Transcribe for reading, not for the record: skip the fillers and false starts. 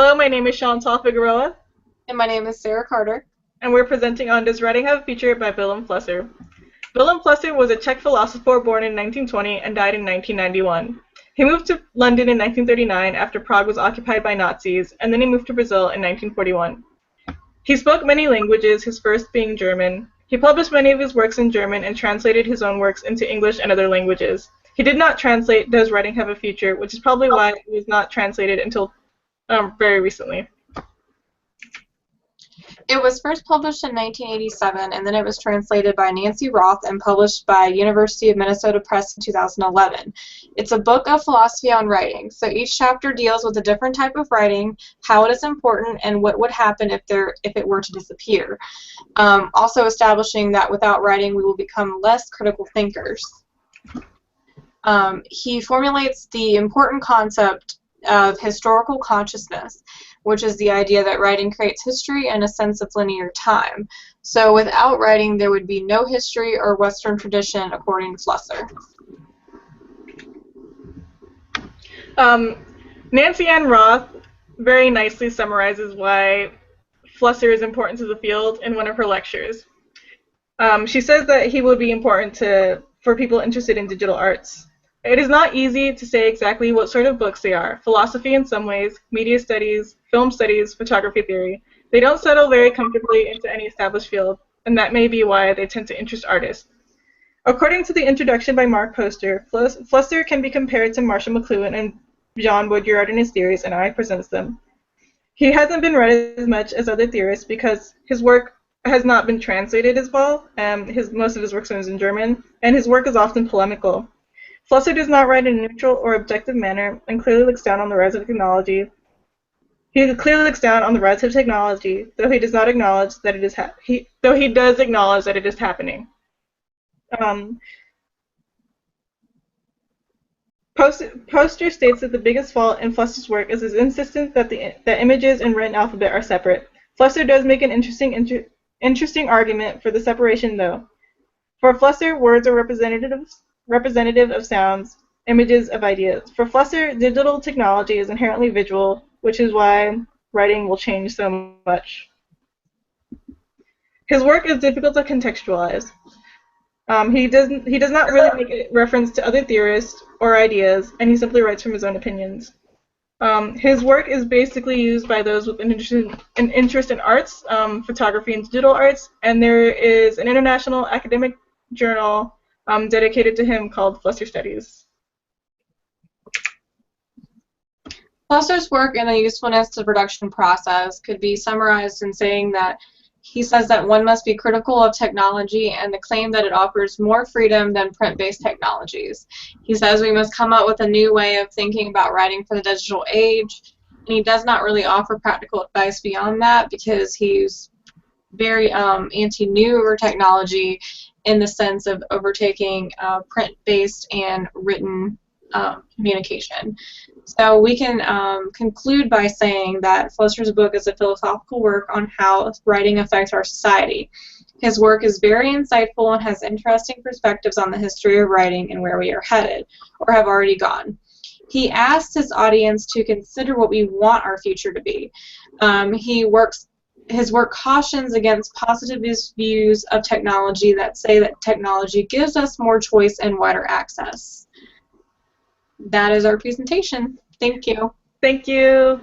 Hello, my name is Chantal Figueroa, And my name is Sarah Carter. and we're presenting on Does Writing Have a Future by Willem Flusser. Willem Flusser was a Czech philosopher born in 1920 and died in 1991. He moved to London in 1939 after Prague was occupied by Nazis, and then he moved to Brazil in 1941. He spoke many languages, his first being German. He published many of his works in German and translated his own works into English and other languages. He did not translate Does Writing Have a Future, which is probably why it was not translated until very recently. It was first published in 1987, and then it was translated by Nancy Roth and published by University of Minnesota Press in 2011. It's a book of philosophy on writing, so each chapter deals with a different type of writing, how it is important, and what would happen if it were to disappear. Also establishing that without writing we will become less critical thinkers. He formulates the important concept of historical consciousness, which is the idea that writing creates history and a sense of linear time. So without writing, there would be no history or Western tradition, according to Flusser. Nancy Ann Roth very nicely summarizes why Flusser is important to the field in one of her lectures. She says that he would be important for people interested in digital arts. It is not easy to say exactly what sort of books they are. Philosophy in some ways, media studies, film studies, photography theory. They don't settle very comfortably into any established field, and that may be why they tend to interest artists. According to the introduction by Mark Poster, Flusser can be compared to Marshall McLuhan and John Woodyard in his theories, and I presents them. He hasn't been read as much as other theorists because his work has not been translated as well. Most of his work is in German, and his work is often polemical. Flusser does not write in a neutral or objective manner and clearly looks down on the rise of technology. He clearly looks down on the rise of technology, though he does not acknowledge that it is though he does acknowledge that it is happening. Poster states that the biggest fault in Flusser's work is his insistence that images and written alphabet are separate. Flusser does make an interesting argument for the separation, though. For Flusser, words are representative of sounds, images of ideas. For Flusser, digital technology is inherently visual, which is why writing will change so much. His work is difficult to contextualize. He does not really make a reference to other theorists or ideas, and he simply writes from his own opinions. His work is basically used by those with an interest in arts, photography and digital arts, and there is an international academic journal dedicated to him called Flusser Studies. Flusser's work and the usefulness of the production process could be summarized in saying that he says that one must be critical of technology and the claim that it offers more freedom than print-based technologies. He says we must come up with a new way of thinking about writing for the digital age, and he does not really offer practical advice beyond that because he's very anti-newer technology in the sense of overtaking print-based and written communication. So we can conclude by saying that Flusser's book is a philosophical work on how writing affects our society. His work is very insightful and has interesting perspectives on the history of writing and where we are headed, or have already gone. He asks his audience to consider what we want our future to be. His work cautions against positivist views of technology that say that technology gives us more choice and wider access. That is our presentation. Thank you. Thank you.